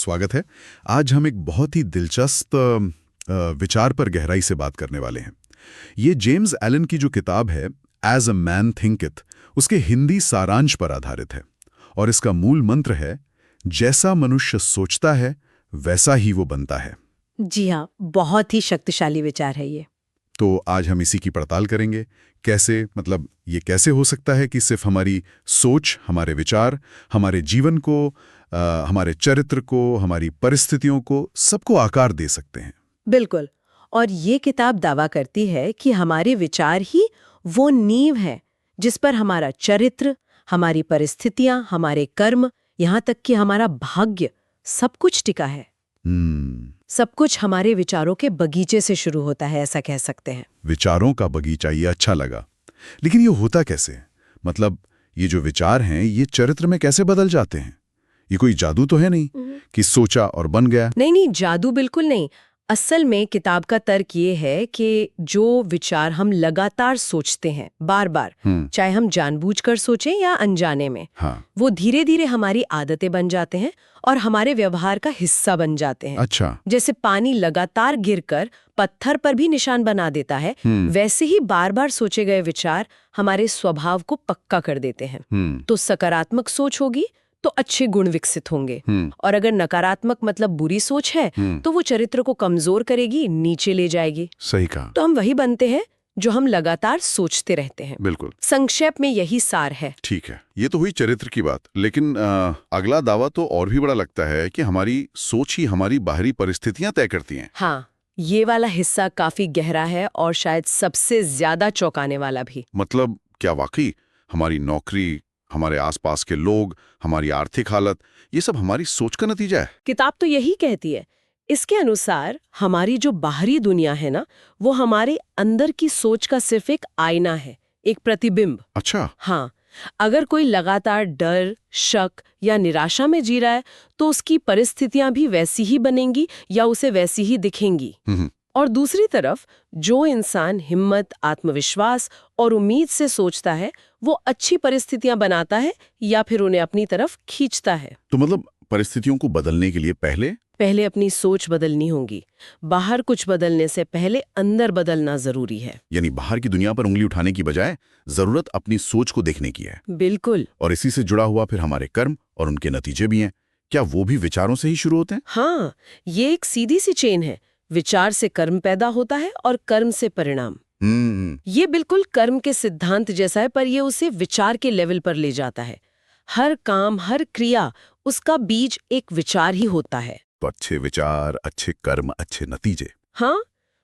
स्वागत है। आज हम एक बहुत ही दिलचस्प विचार पर गहराई से बात करने वाले हैं। ये जेम्स एलन की जो किताब है एज अ मैन थिंकeth, उसके हिंदी सारांश पर आधारित है और इसका मूल मंत्र है, जैसा मनुष्य सोचता है वैसा ही वो बनता है। जी हाँ, बहुत ही शक्तिशाली विचार है ये। तो आज हम इसी की पड़ताल करेंगे। ये कैसे हो सकता है कि सिर्फ हमारी सोच, हमारे विचार, हमारे जीवन को, हमारे चरित्र को, हमारी परिस्थितियों को, सबको आकार दे सकते हैं। बिल्कुल। और ये किताब दावा करती है कि हमारे विचार ही वो नींव है जिस पर हमारा चरित्र, हमारी परिस्थितियां, हमारे कर्म, यहाँ तक कि हमारा भाग्य, सब कुछ टिका है। सब कुछ हमारे विचारों के बगीचे से शुरू होता है, ऐसा कह सकते हैं। विचारों का बगीचा, ये अच्छा लगा। लेकिन ये होता कैसे? ये जो विचार हैं ये चरित्र में कैसे बदल जाते हैं? ये कोई जादू तो है नहीं कि सोचा और बन गया? नहीं, जादू बिल्कुल नहीं। असल में किताब का तर्क ये है कि जो विचार हम लगातार सोचते हैं, बार बार, चाहे हम जानबूझकर सोचें या अनजाने में, वो धीरे धीरे हमारी आदतें बन जाते हैं और हमारे व्यवहार का हिस्सा बन जाते हैं। अच्छा। जैसे पानी लगातार गिरकर पत्थर पर भी निशान बना देता है, वैसे ही बार बार सोचे गए विचार हमारे स्वभाव को पक्का कर देते हैं। तो सकारात्मक सोच होगी तो अच्छे गुण विकसित होंगे, और अगर नकारात्मक मतलब बुरी सोच है तो वो चरित्र को कमजोर करेगी, नीचे ले जाएगी। सही कहा। तो हम वही बनते हैं जो हम लगातार सोचते रहते हैं। बिल्कुल। संक्षेप में यही सार है। ठीक है, ये तो हुई चरित्र की बात। लेकिन अगला दावा तो और भी बड़ा लगता है कि हमारी सोच ही हमारी बाहरी परिस्थितियां तय करती हैं। हाँ, ये वाला हिस्सा काफी गहरा है और शायद सबसे ज्यादा चौंकाने वाला भी। क्या वाकई हमारी नौकरी, हमारे आसपास के लोग, हमारी आर्थिक हालत, ये सब हमारी सोच का नतीजा है? किताब तो यही कहती है। इसके अनुसार हमारी जो बाहरी दुनिया है ना, वो हमारे अंदर की सोच का सिर्फ एक आईना है, एक प्रतिबिंब। अच्छा। हाँ, अगर कोई लगातार डर, शक या निराशा में जी रहा है तो उसकी परिस्थितियां भी वैसी ही बनेंगी या उसे वैसी ही दिखेंगी। और दूसरी तरफ जो इंसान हिम्मत, आत्मविश्वास और उम्मीद से सोचता है, वो अच्छी परिस्थितियां बनाता है या फिर उन्हें अपनी तरफ खींचता है। तो परिस्थितियों को बदलने के लिए पहले अपनी सोच बदलनी होगी। बाहर कुछ बदलने से पहले अंदर बदलना जरूरी है। यानी बाहर की दुनिया पर उंगली उठाने की बजाय जरूरत अपनी सोच को देखने की है। बिल्कुल। और इसी से जुड़ा हुआ फिर हमारे कर्म और उनके नतीजे भी हैं। क्या वो भी विचारों से ही शुरू होते हैं? हाँ, ये एक सीधी सी चेन है। विचार से कर्म पैदा होता है और कर्म से परिणाम। ये बिल्कुल कर्म के सिद्धांत जैसा है, पर ये उसे विचार के लेवल पर ले जाता है। हर काम, हर क्रिया, उसका बीज एक विचार ही होता है। तो अच्छे विचार, अच्छे कर्म, अच्छे नतीजे। हाँ,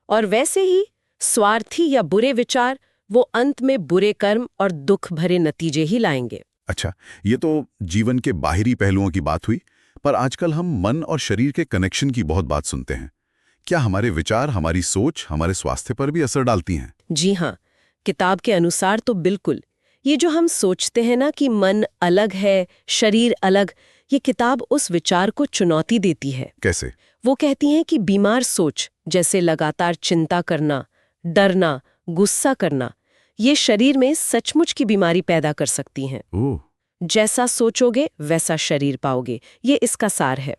और वैसे ही स्वार्थी या बुरे विचार वो अंत में बुरे कर्म और दुख भरे नतीजे ही लाएंगे। अच्छा, ये तो जीवन के बाहरी पहलुओं की बात हुई, पर आजकल हम मन और शरीर के कनेक्शन की बहुत बात सुनते हैं। क्या हमारे विचार, हमारी सोच हमारे स्वास्थ्य पर भी असर डालती हैं? जी हाँ, किताब के अनुसार तो बिल्कुल। ये जो हम सोचते हैं ना कि मन अलग है, शरीर अलग, ये किताब उस विचार को चुनौती देती है। कैसे? वो कहती हैं कि बीमार सोच, जैसे लगातार चिंता करना, डरना, गुस्सा करना, ये शरीर में सचमुच की बीमारी पैदा कर सकती हैं। जैसा सोचोगे वैसा शरीर पाओगे, ये इसका सार है।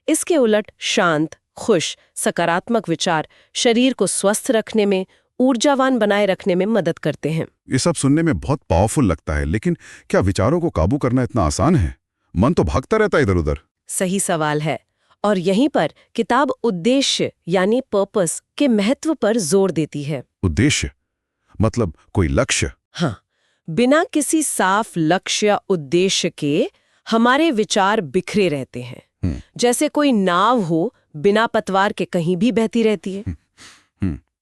इसके उलट शांत, खुश, सकारात्मक विचार शरीर को स्वस्थ रखने में, ऊर्जावान बनाए रखने में मदद करते हैं। ये सब सुनने में बहुत पावरफुल लगता है, लेकिन क्या विचारों को काबू करना इतना आसान है? मन तो भागता रहता है इधर उधर। सही सवाल है, और यहीं पर किताब उद्देश्य यानी पर्पस के महत्व पर जोर देती है। उद्देश्य कोई लक्ष्य? हाँ, बिना किसी साफ लक्ष्य या उद्देश्य के हमारे विचार बिखरे रहते हैं। जैसे कोई नाव हो, बिना पतवार के कहीं भी बहती रहती है।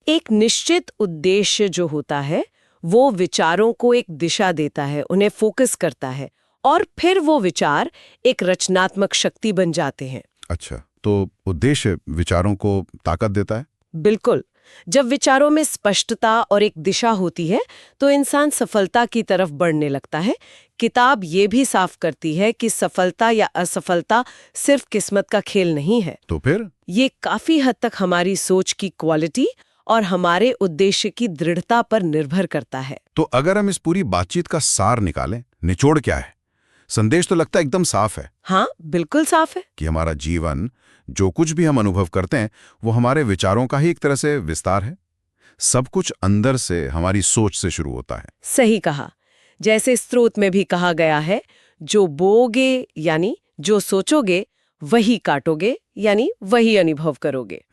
एक निश्चित उद्देश्य जो होता है वो विचारों को एक दिशा देता है, उन्हें फोकस करता है, और फिर वो विचार एक रचनात्मक शक्ति बन जाते हैं। अच्छा, तो उद्देश्य विचारों को ताकत देता है? बिल्कुल। जब विचारों में स्पष्टता और एक दिशा होती है तो इंसान सफलता की तरफ बढ़ने लगता है। किताब ये भी साफ करती है कि सफलता या असफलता सिर्फ किस्मत का खेल नहीं है। तो फिर ये काफी हद तक हमारी सोच की क्वालिटी और हमारे उद्देश्य की दृढ़ता पर निर्भर करता है। तो अगर हम इस पूरी बातचीत का सार निकालें, निचोड़ क्या है? संदेश तो लगता है एकदम साफ है हाँ, बिल्कुल साफ है। कि हमारा जीवन, जो कुछ भी हम अनुभव करते हैं, वो हमारे विचारों का ही एक तरह से विस्तार है। सब कुछ अंदर से, हमारी सोच से शुरू होता है। सही कहा। जैसे स्रोत में भी कहा गया है, जो बोओगे यानी जो सोचोगे वही काटोगे, यानी वही अनुभव करोगे।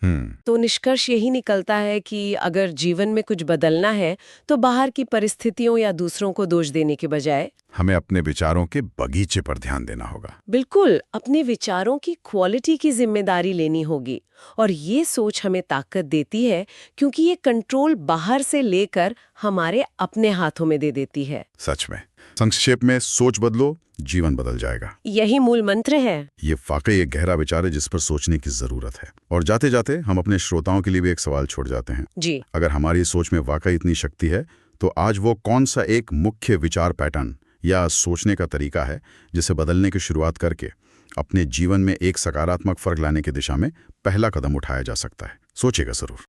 तो निष्कर्ष यही निकलता है कि अगर जीवन में कुछ बदलना है तो बाहर की परिस्थितियों या दूसरों को दोष देने के बजाय हमें अपने विचारों के बगीचे पर ध्यान देना होगा। बिल्कुल अपने विचारों की क्वालिटी की जिम्मेदारी लेनी होगी। और ये सोच हमें ताकत देती है, क्योंकि ये कंट्रोल बाहर से लेकर हमारे अपने हाथों में दे देती है। सच में। संक्षेप में, सोच बदलो, जीवन बदल जाएगा। यही मूल मंत्र है। ये वाकई एक गहरा विचार है जिस पर सोचने की जरूरत है। और जाते जाते हम अपने श्रोताओं के लिए भी एक सवाल छोड़ जाते हैं जी। अगर हमारी सोच में वाकई इतनी शक्ति है, तो आज वो कौन सा एक मुख्य विचार पैटर्न या सोचने का तरीका है जिसे बदलने की शुरुआत करके अपने जीवन में एक सकारात्मक फर्क लाने की दिशा में पहला कदम उठाया जा सकता है? सोचिएगा जरूर।